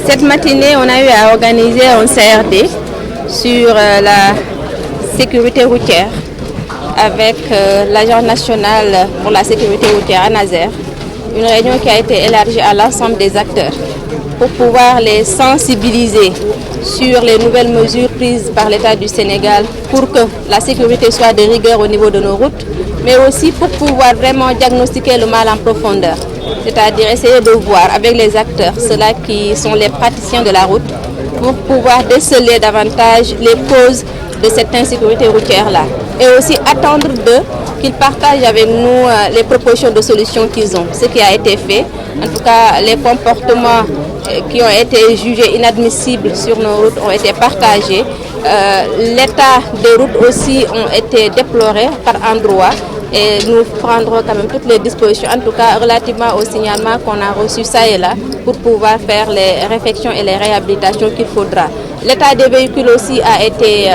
Cette matinée, on a eu à organiser un CRD sur la sécurité routière avec l'Agence nationale pour la sécurité routière ANASER. Une réunion qui a été élargie à l'ensemble des acteurs pour pouvoir les sensibiliser sur les nouvelles mesures prises par l'État du Sénégal pour que la sécurité soit de rigueur au niveau de nos routes, mais aussi pour pouvoir vraiment diagnostiquer le mal en profondeur. C'est-à-dire essayer de voir avec les acteurs, ceux-là qui sont les praticiens de la route, pour pouvoir déceler davantage les causes de cette insécurité routière-là. Et aussi attendre d'eux qu'ils partagent avec nous les propositions de solutions qu'ils ont. Ce qui a été fait, en tout cas les comportements qui ont été jugés inadmissibles sur nos routes ont été partagés. L'état des routes aussi ont été déplorés par endroits. Et nous prendrons quand même toutes les dispositions, en tout cas relativement au signalement qu'on a reçu ça et là, pour pouvoir faire les réflexions et les réhabilitations qu'il faudra. L'état des véhicules aussi a été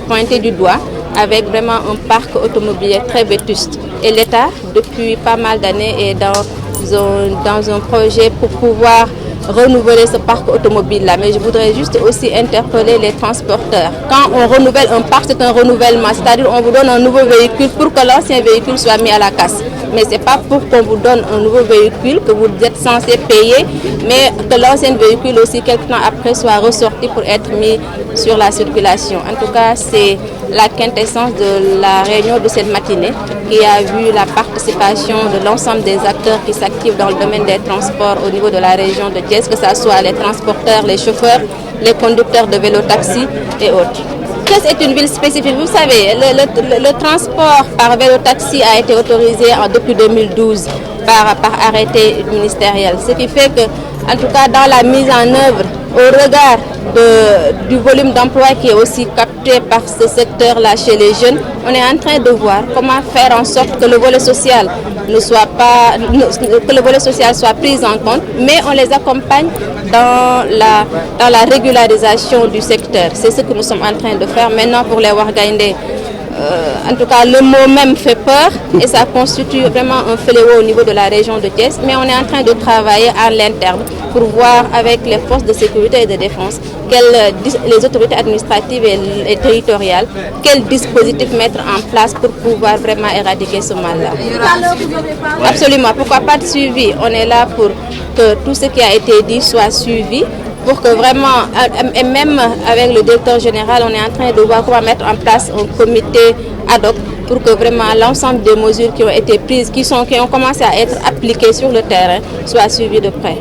pointé du doigt, avec vraiment un parc automobilier très vétuste. Et l'État, depuis pas mal d'années, est dans un projet pour pouvoir renouveler ce parc automobile-là. Mais je voudrais juste aussi interpeller les transporteurs. Quand on renouvelle un parc, c'est un renouvellement. C'est-à-dire on vous donne un nouveau véhicule pour que l'ancien véhicule soit mis à la casse. Mais ce n'est pas pour qu'on vous donne un nouveau véhicule que vous êtes censé payer, mais que l'ancien véhicule aussi, quelques temps après, soit ressorti pour être mis sur la circulation. En tout cas, c'est la quintessence de la réunion de cette matinée qui a vu la participation de l'ensemble des acteurs qui s'activent dans le domaine des transports au niveau de la région de Thiès, que ce soit les transporteurs, les chauffeurs, les conducteurs de vélo-taxi et autres. Thiès est une ville spécifique. Vous savez, le transport par vélo-taxi a été autorisé depuis 2012 par arrêté ministériel. Ce qui fait que, en tout cas, dans la mise en œuvre, au regard du volume d'emploi qui est aussi capté par ce secteur-là chez les jeunes, on est en train de voir comment faire en sorte que le volet social soit pris en compte, mais on les accompagne dans la régularisation du secteur. C'est ce que nous sommes en train de faire maintenant pour les Wargaindé. En tout cas, le mot même fait peur et ça constitue vraiment un fléau au niveau de la région de Thiès. Mais on est en train de travailler à l'interne pour voir avec les forces de sécurité et de défense, les autorités administratives et territoriales, quels dispositifs mettre en place pour pouvoir vraiment éradiquer ce mal-là. Absolument. Pourquoi pas de suivi? On est là pour que tout ce qui a été dit soit suivi, pour que vraiment, et même avec le directeur général, on est en train de voir comment mettre en place un comité ad hoc pour que vraiment l'ensemble des mesures qui ont été prises, qui ont commencé à être appliquées sur le terrain, soient suivies de près.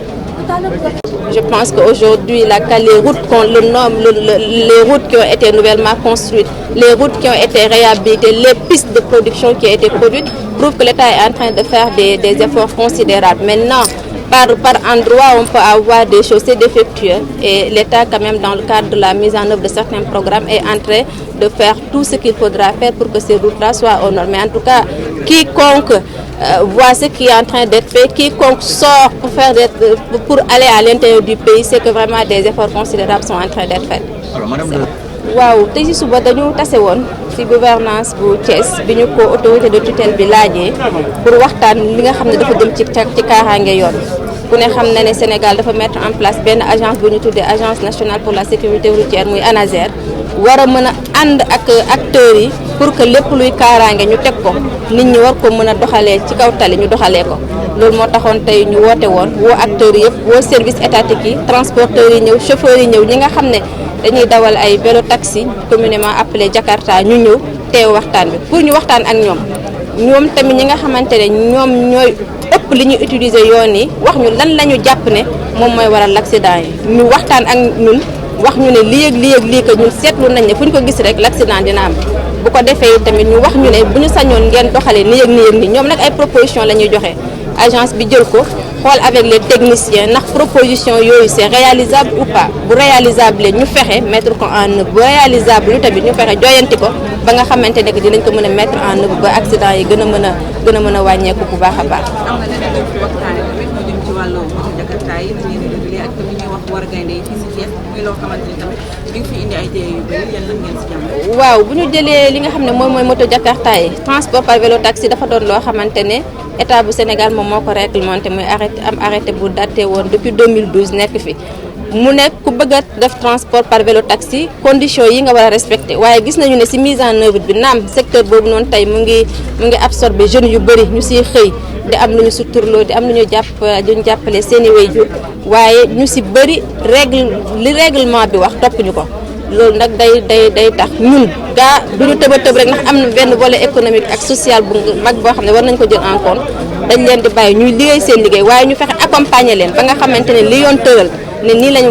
Je pense qu'aujourd'hui, les routes qu'on le nomme, les routes qui ont été nouvellement construites, les routes qui ont été réhabilitées, les pistes de production qui ont été produites, prouvent que l'État est en train de faire des efforts considérables. Maintenant, par endroit, on peut avoir des chaussées défectueuses et l'État, quand même, dans le cadre de la mise en œuvre de certains programmes, est en train de faire tout ce qu'il faudra faire pour que ces routes-là soient aux normes. Mais en tout cas, quiconque voit ce qui est en train d'être fait, quiconque sort pour aller à l'intérieur du pays, c'est que vraiment des efforts considérables sont en train d'être faits. waaw tey si suba dañu tase woon ci gouvernance bu Thiès bi ñu ko autorité de tutelle bi laajee pour waxtaan li nga xam ne dafa jëm ci kaaraange yoon ku ne xam na ne Sénégal dafa mettre en place benn agence bu ñu tuddee agence nationale pour la sécurité routière muy ANASER war a mën a ànd ak acteurs yi pour que lépp luy kaaraange ñu teg ko nit ñi war ko mën a doxalee ci kaw tali ñu doxalee ko loolu moo taxoon tey ñu woote woon woo acteurs yëpp woo service étatique yi transporteurs yi ñëw chauffeurs yi ñëw ñi nga xam ne dañuy dawal ay vélo taxi communément appelé Jakarta ñu ñëw teew waxtaan bi pour ñu waxtaan ak ñoom tamit ñi nga xamante ne ñoom ñooy ëpp li ñu utiliser yoon yi wax ñu lan la ñu jàpp ne moom mooy waral l'accident yi ñu waxtaan ak ñun wax ñu ne lii ak lii que ñun seetlu nañ ne fu ñu ko gis rek l'accident dina am bu ko defee tamit ñu wax ñu ne bu ñu sañoon ngeen doxalee nii ak nii ñoom nag ay proposition la ñuy joxe agence bi jël ko xool avec les techniciens ndax proposition yooyu c'est réalisable ou pas bu réalisable ñu fexe mettre ko en œuvre bu réalisable lu tamit ñu fexe joyanti ko ba nga xamante ne que dinañ ko mën a mettre en œuvre ba accident yi gën a mën a wàññeeku bu baax a baax. war gaynde yi fii si Thiès muy loo xamante ni tamit bi nga fi indi ay jéego yu bëri yéen lan ngeen si jàmm. waaw bu ñu jëlee li nga xam ne moom mooy moto Jakarta yi transport par vélo taxi dafa doon loo xamante ne état bu Sénégal moom moo ko réglementé muy arrêté bu daté woon depuis 2012 nekk fi. mu nekk ku bëgg a def transport par vélo taxi conditions yi nga war a respecté waaye gis nañu ne ci mise en œuvre bi naam secteur boobu noonu tey mu ngi absorbé jeunes yu bëri ñu ciy xëy di am lu ñu suturloo di am lu ñu jàppale seen i waajur waaye ñu ci bëri li règlement bi wax topp ñu ko loolu nag day tax ñun gaa du ñu tëb a tëb rek ndax am na benn volet économique ak social bu mag boo xam ne war nañ ko jël en compte dañ leen di bàyyi ñuy liggéey seen liggéey waaye ñu fexe accompagner leen ba nga xamante ne li yoon tëral ne nii lañ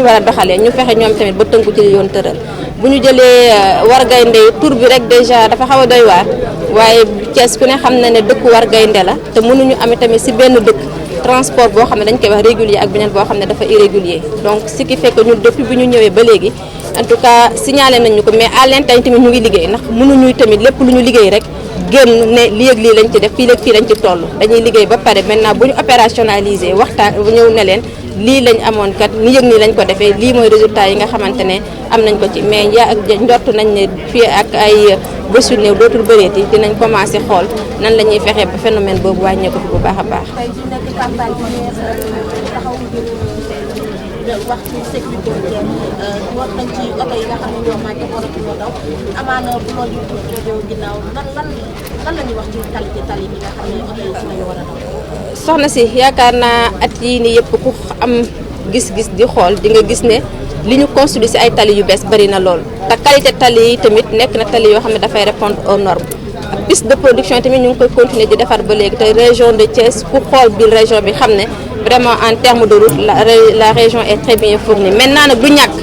war a doxalee ñu fexe ñoom tamit ba tënku ci li yoon tëral bu ñu jëlee war gaynde tur bi rek déjà dafa xaw a doy waar waaye Thiès ku ne xam na ne dëkku war gaynde la te mënuñu amee tamit ci benn dëkk transport boo xam ne dañ koy wax régulier ak beneen boo xam ne dafa irrégulier donc ce qui fait que ñun depuis bi ñu ñëwee ba léegi en tout cas signalé nañ ñu ko mais à l'interne tamit ñu ngi liggéey ndax mënuñuy tamit lépp lu ñu liggéey rek génn ne lii ak lii lañ ci def fii ak fii lañ ci toll dañuy liggéey ba pare maintenant bu ñu opérationnaliser waxtaan bu ñëw ne leen lii lañ amoon kat ni yëg nii lañ ko defee lii mooy résultat yi nga xamante ne am nañ ko ci mais njort nañ ne fii ak ay bés yu néew dootul bëreeti dinañ commencé xool nan la ñuy fexee ba phénomène boobu wàññeeku fi bu baax a baax. tey jii nekk campagne bi taxaw ngir wax ci sécurité wax nañ ci oto yi nga xam ne ñoo manqué waratuñoo daw amaana bu loolu jógee ginnaaw lan la ñuy wax ci qualité tali bi nga xam ne oto yi si lañu war a daw. soxna si yaakaar naa at yii nii yëpp ku am gis-gis di xool di nga gis ne li ñu construit ci ay tali yu bees bari na lool te qualité tali yi tamit nekk na tali yoo xam ne dafay répondre aux normes piste de production tamit ñu ngi koy continuer di defar ba léegi te région de Thiès ku xool biir région bi xam ne vraiment en termes de route la région est très bien fournie maintenant nag du ñàkk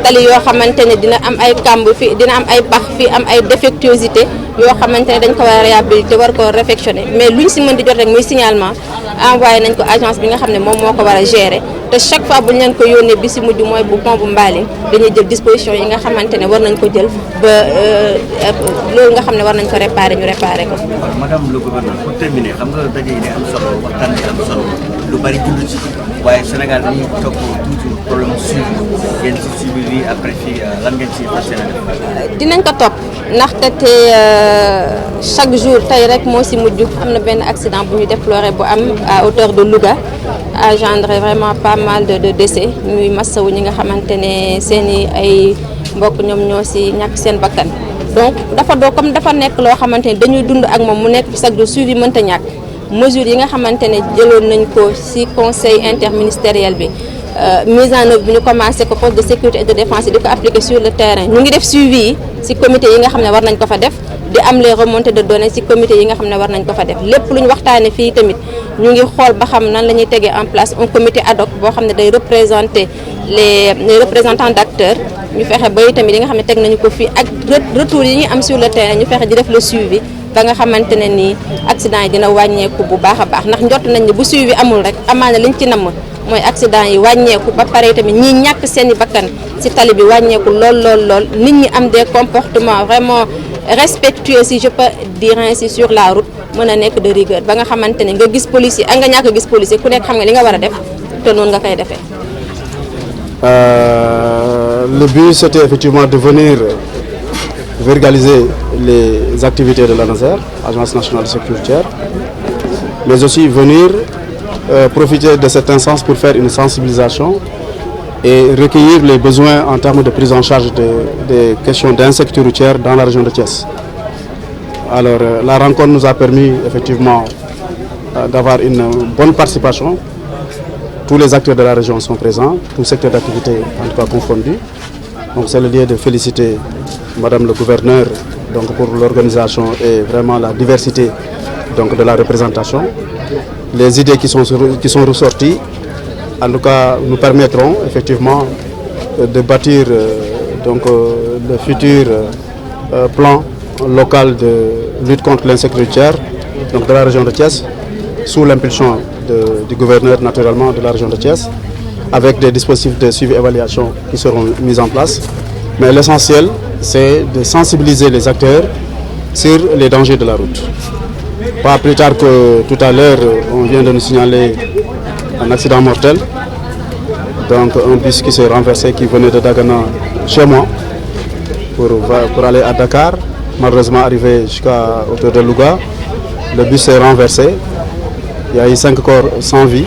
tali yoo xamante ne dina am ay kàmb fii dina am ay pax fii am ay défectuosité yoo xamante ne dañ ko war a réhabiliter war ko réfectionner mais luñ si mën di jot rek muy signalement envoyé nañ ko agence bi nga xam ne moom moo ko war a gérer te chaque fois bu ñu leen ko yónnee bi si mujj mooy bu pont bu Mbaling dañuy jël disposition yi nga xamante ne war nañ ko jël ba loolu nga xam ne war nañ ko réparer ñu réparer ko. madame le gouverneur pour terminer xam nga daje yi ne am solo waxtaan bi am solo lu bari dund ci waaye Sénégal dañuy topp toujours problème suivi yéen ci suivi bi après fii lan ngeen ci fas yéene def. dinañ ko topp ndaxte te chaque jour tey rek moo si mujj am na benn accident bu ñu déploré bu am à hauteur de Louga engendré vraiment pas mal de décès ñuy massawu ñi nga xamante ne seen i ay mbokk ñoom ñoo si ñàkk seen bakkan donc dafa nekk loo xamante ne dañuy dund ak moom mu nekk fi chaque jour suivi mënta ñàkk mesures yi nga xamante ne jëloon nañ ko si conseil interministériel bi mise en œuvre bi ñu commencé ko poste de sécurité et de défense di ko appliquer sur le terrain ñu ngi def suivi yi ci comité yi nga xam ne war nañ ko fa def di am les remontées de données ci comité yi nga xam ne war nañ ko fa def lépp lu ñu waxtaane fii tamit ñu ngi xool ba xam nan la ñuy tegee en place un comité ad hoc boo xam ne day représenter les représentants d'acteurs ñu fexe ba tamit yi nga xam ne teg nañu ko fii ak retour yi ñu am sur le terrain ñu fexe di def le suivi ba nga xamante ne nii accident yi dina wàññeeku bu baax a baax ndax njott nañ ne bu suivi amul rek amaana liñ ci namm mooy accident yi wàññeeku ba pare tamit ñii ñàkk seen i bakkan ci tali bi wàññeeku lool nit ñi am des comportements vraiment respectueux si je peux dire ainsi sur la route mën a nekk de rigueur ba nga xamante ne nga gis policier ak nga ñàkk gis policier ku nekk xam nga li nga war a def te noonu nga koy defee. Le but c'était effectivement de venir vulgariser les activités de l'ANASER, Agence nationale de sécurité routière, mais aussi venir profiter de cette instance pour faire une sensibilisation et recueillir les besoins en termes de prise en charge des questions d'insécurité routière dans la région de Thiès. Alors la rencontre nous a permis effectivement d'avoir une bonne participation. Tous les acteurs de la région sont présents, tout secteur d'activité en tout cas confondu. Donc c'est le lieu de féliciter Madame le gouverneur donc, pour l'organisation et vraiment la diversité donc, de la représentation. Les idées qui sont ressorties, en tout cas, nous permettront effectivement de bâtir donc, le futur plan local de lutte contre l'insécurité donc de la région de Thiès, sous l'impulsion du gouverneur naturellement de la région de Thiès, avec des dispositifs de suivi et évaluation qui seront mis en place. Mais l'essentiel, c'est de sensibiliser les acteurs sur les dangers de la route. Pas plus tard que tout à l'heure, on vient de nous signaler un accident mortel. donc un bus qui s'est renversé, qui venait de Dagana chez moi pour aller à Dakar. Malheureusement arrivé jusqu'à hauteur de Louga, le bus s'est renversé. Il y a eu 5 corps sans vie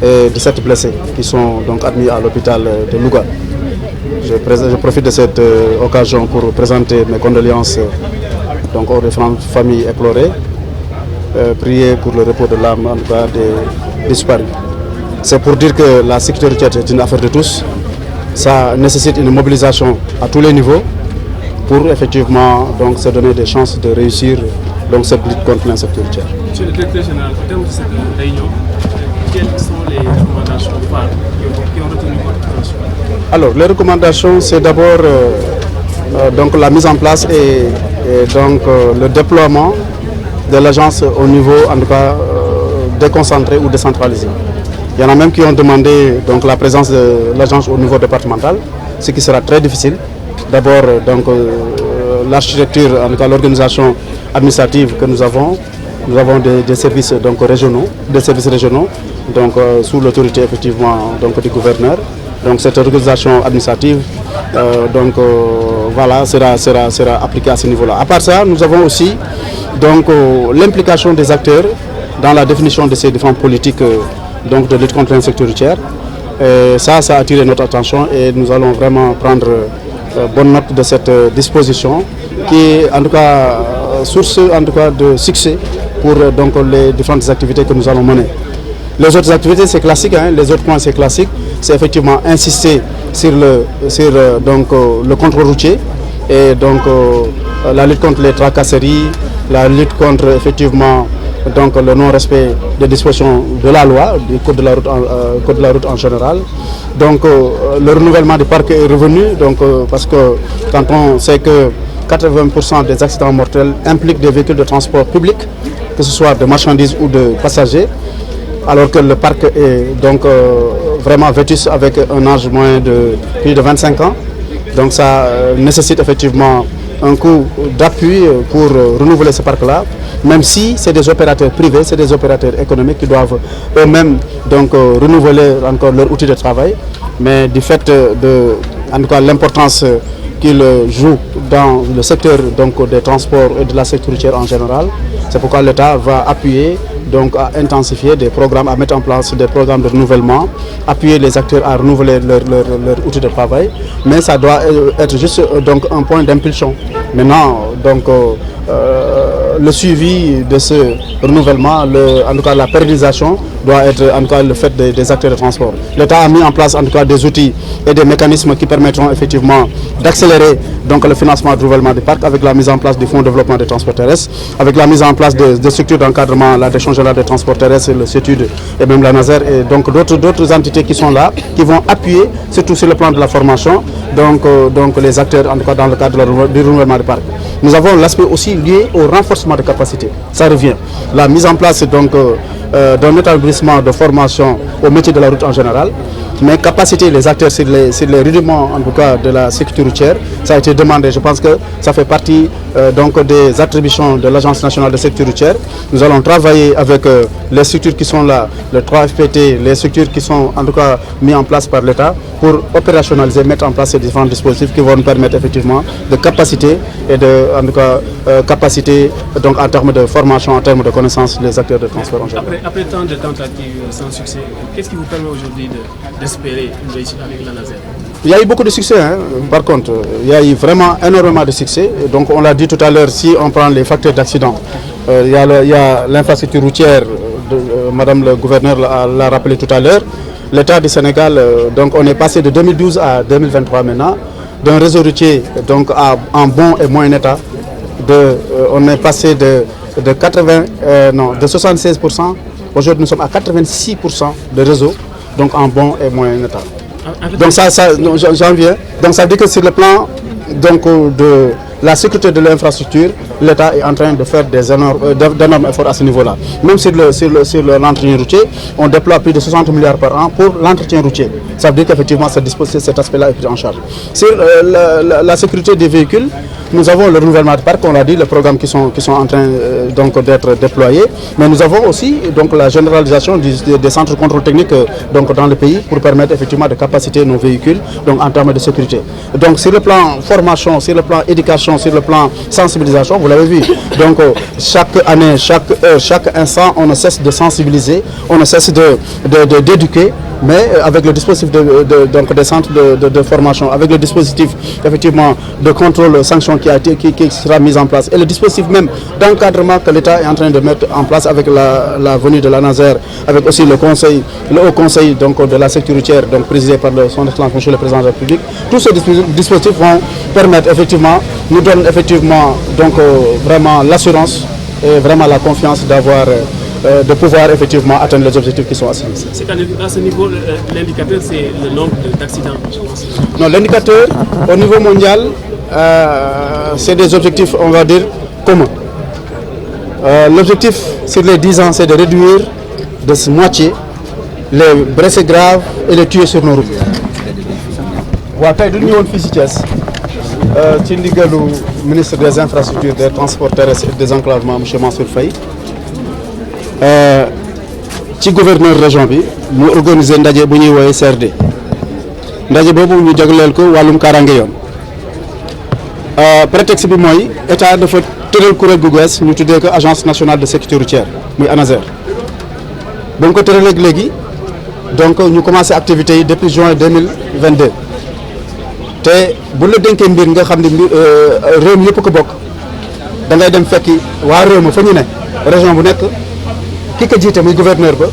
et 17 blessés qui sont donc admis à l'hôpital de Louga. Je profite de cette occasion pour présenter mes condoléances donc, aux différentes familles éplorées, prier pour le repos de l'âme en tout cas des disparus. C'est pour dire que la sécurité est une affaire de tous. Ça nécessite une mobilisation à tous les niveaux pour effectivement donc, se donner des chances de réussir donc, cette lutte contre l'insécurité. Monsieur le directeur général, au terme de cette réunion, quelles sont les recommandations phares qui ont retenu votre attention? Alors, les recommandations, c'est d'abord donc, la mise en place et donc, le déploiement de l'agence au niveau, en tout cas, déconcentré ou décentralisé. Il y en a même qui ont demandé donc, la présence de l'agence au niveau départemental, ce qui sera très difficile. D'abord, donc l'architecture, en tout cas l'organisation administrative que nous avons des services donc, régionaux, donc sous l'autorité effectivement donc, du gouverneur. Donc cette organisation administrative voilà, sera appliquée à ce niveau-là. À part ça, nous avons aussi donc l'implication des acteurs dans la définition de ces différentes politiques donc, de lutte contre l'insécurité. Ça a attiré notre attention et nous allons vraiment prendre bonne note de cette disposition qui est en tout cas source en tout cas, de succès pour donc, les différentes activités que nous allons mener. Les autres activités c'est classique, hein, les autres points c'est classique, c'est effectivement insister sur le contrôle routier et donc la lutte contre les tracasseries, la lutte contre effectivement donc le non-respect des dispositions de la loi, du code de la route en général. Donc le renouvellement du parc est revenu, donc, parce que quand on sait que 80% des accidents mortels impliquent des véhicules de transport public, que ce soit de marchandises ou de passagers, alors que le parc est donc vraiment vétuste avec un âge moyen de plus de 25 ans. Donc ça nécessite effectivement un coup d'appui pour renouveler ce parc-là, même si c'est des opérateurs privés, c'est des opérateurs économiques qui doivent eux-mêmes donc renouveler encore leur outil de travail, mais du fait de en tout cas l'importance qu'ils jouent dans le secteur donc, des transports et de la sécurité en général, c'est pourquoi l'État va appuyer donc à intensifier des programmes, à mettre en place des programmes de renouvellement, appuyer les acteurs à renouveler leur outil de travail, mais ça doit être juste donc un point d'impulsion. Maintenant, donc le suivi de ce renouvellement, en tout cas la pérennisation, doit être en tout cas le fait des acteurs de transport. L'État a mis en place en tout cas des outils et des mécanismes qui permettront effectivement d'accélérer donc le financement du renouvellement des parcs avec la mise en place du fonds de développement des transports terrestres, avec la mise en place de structures d'encadrement, la Direction générale des transports terrestres, le CETUD et même la NASER et donc d'autres entités qui sont là, qui vont appuyer surtout sur le plan de la formation, donc les acteurs en tout cas dans le cadre du renouvellement des parcs. Nous avons l'aspect aussi lié au renforcement de capacité. Ça revient. La mise en place donc d'un établissement de formation au métier de la route en général, mais capaciter les acteurs sur les rudiments en tout cas de la sécurité routière, ça a été demandé. Je pense que ça fait partie donc des attributions de l'Agence nationale de sécurité routière. Nous allons travailler avec les structures qui sont là, le 3FPT, les structures qui sont en tout cas mises en place par l'État pour opérationnaliser, mettre en place ces différents dispositifs qui vont nous permettre effectivement de capacité et de en tout cas capacité donc en termes de formation, en termes de connaissances des acteurs de transport en général. Après tant de tentatives sans succès, qu'est-ce qui vous permet aujourd'hui d'espérer une réussite avec la NASER? Il y a eu beaucoup de succès, hein. Par contre, il y a eu vraiment énormément de succès. Donc on l'a dit tout à l'heure, si on prend les facteurs d'accident, il y a l'infrastructure routière, Madame le gouverneur l'a rappelé tout à l'heure. L'État du Sénégal, donc on est passé de 2012 à 2023 maintenant, d'un réseau routier donc en bon et moyen état. On est passé de 76%, aujourd'hui nous sommes à 86% de réseau, donc en bon et moyen état. Donc ça j'en viens. Donc ça veut dire que sur le plan donc, la sécurité de l'infrastructure, l'État est en train de faire d'énormes efforts à ce niveau-là. Même sur l'entretien routier, on déploie plus de 60 milliards par an pour l'entretien routier. Ça veut dire qu'effectivement cet aspect-là est pris en charge. Sur la sécurité des véhicules, nous avons le renouvellement de parc, on l'a dit, les programmes qui sont en train donc d'être déployés, mais nous avons aussi donc la généralisation des centres de contrôle technique donc dans le pays pour permettre effectivement de capaciter nos véhicules donc en termes de sécurité. Donc sur le plan formation, sur le plan éducation, sur le plan sensibilisation, vous l'avez vu. Donc chaque année, chaque heure, chaque instant, on ne cesse de sensibiliser, on ne cesse d'éduquer, mais avec le dispositif donc des centres de formation, avec le dispositif effectivement de contrôle sanction qui sera mis en place et le dispositif même d'encadrement que l'État est en train de mettre en place avec la venue de l'ANASER, avec aussi le Haut Conseil donc de la sécurité routière, donc présidé par son Excellence Monsieur le Président de la République. Tous ces dispositifs vont permettre effectivement, nous donnent effectivement donc vraiment l'assurance et vraiment la confiance de pouvoir effectivement atteindre les objectifs qui sont assignés. C'est qu'à ce niveau, l'indicateur, c'est le nombre d'accidents, je pense. Non, l'indicateur, au niveau mondial, c'est des objectifs, on va dire, communs. L'objectif sur les 10 ans, c'est de réduire de moitié les blessés graves et les tués sur nos routes. Waaw tey du ñu woon fii ci Thiès ci ndigalu ministre des infrastructures des transports terrestres et des enclavements monsieur Mansour Faye ci gouverneur région bi mu organiser ndaje bu ñuy woowee CRD ndaje boobu ñu jagleel ko wàllum kaaraange yoon prétexte bi mooy état dafa tëral kuréel gu bees ñu tuddee ko agence nationale de sécurité routière muy ANASER ba mu ko tëralee léegi donc ñu commencé activités yi depuis juin 2022 te bu la dénkee mbir nga xam ne réew mi yëpp ko bokk da ngay dem fekki waa réew ma fa ñu ne région bu nekk ki ko jiite muy gouverneur ba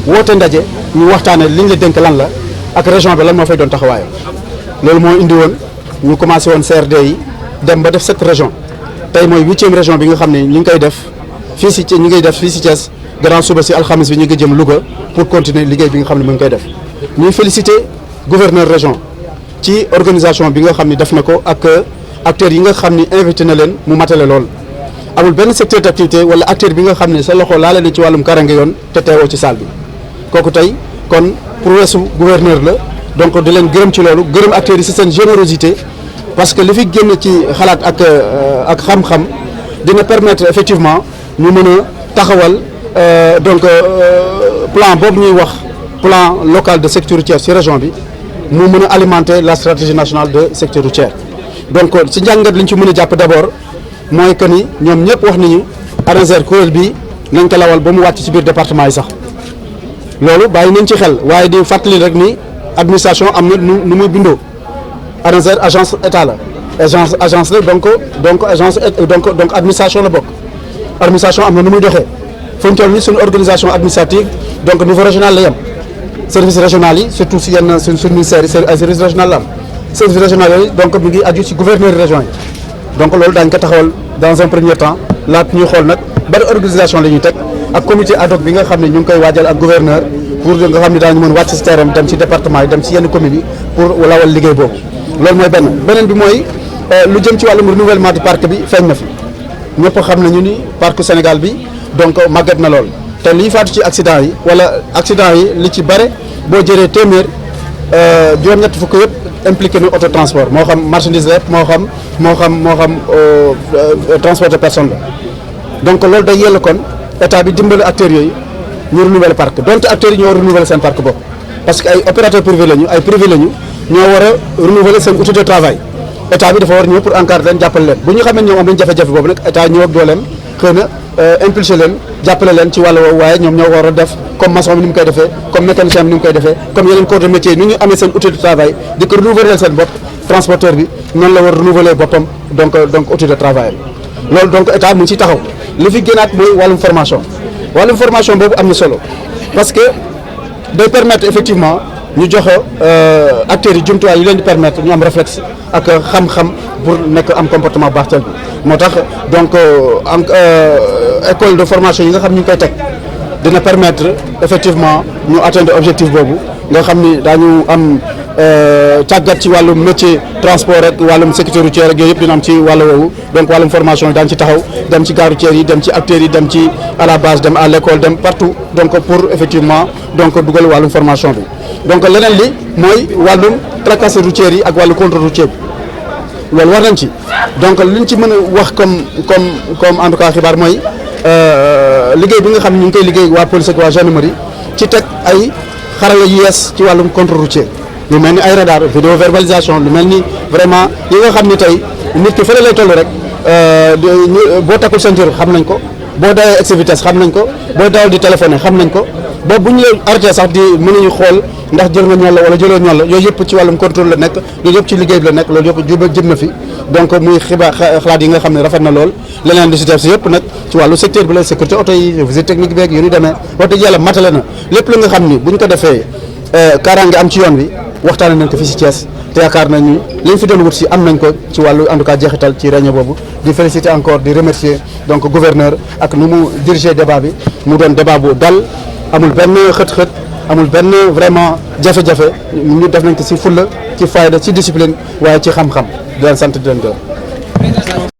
woote ndaje ñu waxtaanee li ñu la dénk lan la ak région bi lan moo fay doon taxawaayam loolu moo indi woon ñu commencé woon CRD yi dem ba def 7 régions tey mooy 8e région bi nga xam ne ñu ngi koy def fii si Thiès gannaaw suba si alxamis bi ñu ngi jëm Louga pour continuer liggéey bi nga xam ne mu ngi koy def ñuy féliciter gouverneur région ci organisation bi nga xam ne def na ko ak acteurs yi nga xam ni invité na leen mu matale lool amul benn secteur d'activité wala acteur bi nga xam ne sa loxo laale na ci wàllum karange yoon te teewoo ci salle bi kooku tey kon pour weesu gouverneur la donc di leen gërëm ci loolu gërëm acteurs yi si seen générosité parce que li fi génn ci xalaat ak xam-xam dina permettre effectivement ñu mën a taxawal donc plan boobu ñuy wax plan local de sécurité routière ci région bi mu mën a alimenter la stratégie nationale de sécurité routière donc ci njàngat li ñu ci mën a jàpp d'abord mooy que ni ñoom ñëpp wax nañu ANASER kuréel bi nañ ko lawal ba mu wàcc ci biir département yi sax loolu bàyyi nañ ci xel waaye di fàttali rek ni administration am na nu muy bindoo ANASER agence état la agence la donc agence donc administration la bokk administration am na nu muy doxee fu ñu toll nii suñu organisation administrative donc niveau régional la yem service régional yi surtout si yenn suñu ministère yi ay service régional la am service régional yooyu donc mi ngi aju si gouverneur région yi donc loolu daañu ko taxawal dans un premier temps laata ñuy xool nag bari organisation la ñuy teg ak comité ad hoc bi nga xam ne ñu ngi koy waajal ak gouverneur pour nga xam ne daañu mën wàcc si terrain dem ci département yi dem ci yenn communes yi pour lawal liggéey boobu loolu mooy beneen bi mooy lu jëm ci wàllum renouvellement du parc bi feeñ na fi ñëpp xam nañu ni parc Sénégal bi donc màgget na lool te liy faatu ci accident yi wala accident yi li ci bare boo jëree téeméer juróom-ñett fukk yëpp impliqué na auto transport moo xam marchandise la moo xam transport de personne la donc loolu day yell kon état bi dimbali acteurs yooyu ñu renouveler parc donte acteurs yi ñoo renouveler seen parc bopp parce que ay opérateurs privés lañu ay privé lañu ñoo war a renouveler seen outil de travail état bi dafa war ñëw pour encadrer leen jàppale leen bu ñu xamee ñoom am nañ jafe-jafe boobu nag état ñëw ak dooleem xëy na impulsé leen jàppale leen ci wàll woowu waaye ñoom ñoo war a def comme maçon bi ni mu koy defee comme mécanicien bi ni mu koy defee comme yeneen corps de métier yi ni ñu amee seen outil de travail di ko renouveler seen bopp transporteur bi noonu la war a renouveler boppam donc outil de travail loolu donc état mu ngi ciy taxaw li fi gënaat mooy wàllum formation boobu am na solo parce que day permettre effectivement ñu joxe acteurs yi jumtuwaay yu leen di permettre ñu am réflexe ak xam-xam pour nekk am comportement baax tel bi moo tax donc école de formation yi nga xam ñu ngi koy teg dina permettre effectivement ñu atteindre objectif boobu nga xam ni daañu am tàggat ci wàllum métier transport ak wàllum sécurité routière ak yooyu yëpp dina am ci wàllu woowu donc wàllum formation yi daan ci taxaw dem ci gare routière yi dem ci acteurs yi dem ci à la base dem à l'école dem partout donc pour effectivement donc dugal wàllum formation bi donc leneen li mooy wàllum tracasserie routière yi ak wàllu contrôle routier bi loolu war nañ ci donc liñ ci mën a wax comme en tout cas xibaar mooy liggéey bi nga xam ne ñu ngi koy liggéey waa police ak waa gendarmerie ci teg ay xarala yu yees ci wàllum contrôle routier lu mel ni ay radar vidéo verbalisation lu mel ni vraiment yi nga xam ni tey nit ki fële lay toll rek boo takkul ceinture xam nañ ko boo dawee excès vitesse xam nañ ko boo dawal di téléphoné xam nañ ko ba bu ñu la arrêté sax di mënuñu xool ndax jël nga ñool la wala jëloo ñool la yooyu yëpp ci wàllum contrôle la nekk loolu yëpp ci liggéey bi la nekk loolu yëpp jëm na fi donc muy xalaat yi nga xam ne rafet na lool leneen di si def si yëpp nag ci wàllu secteur bi la sécurité oto yi visite technique beeg yu ñu demee wax dëgg yàlla matale na lépp la nga xam ni bu ñu ko defee kaaraange am ci yoon wi waxtaane nañ ko fii si Thiès te yaakaar nañu li ñu fi doon wut si am nañ ko ci wàllu en tout cas jeexital ci réunion boobu di féliciter encore di remercier donc gouverneur ak nu mu diriger débat bi mu doon débat bu dal amul benn xët-xët amul benn vraiment jafe-jafe ñu def nañ ko si fulla ci fayda ci discipline waaye ci xam-xam di leen sant di leen gërëm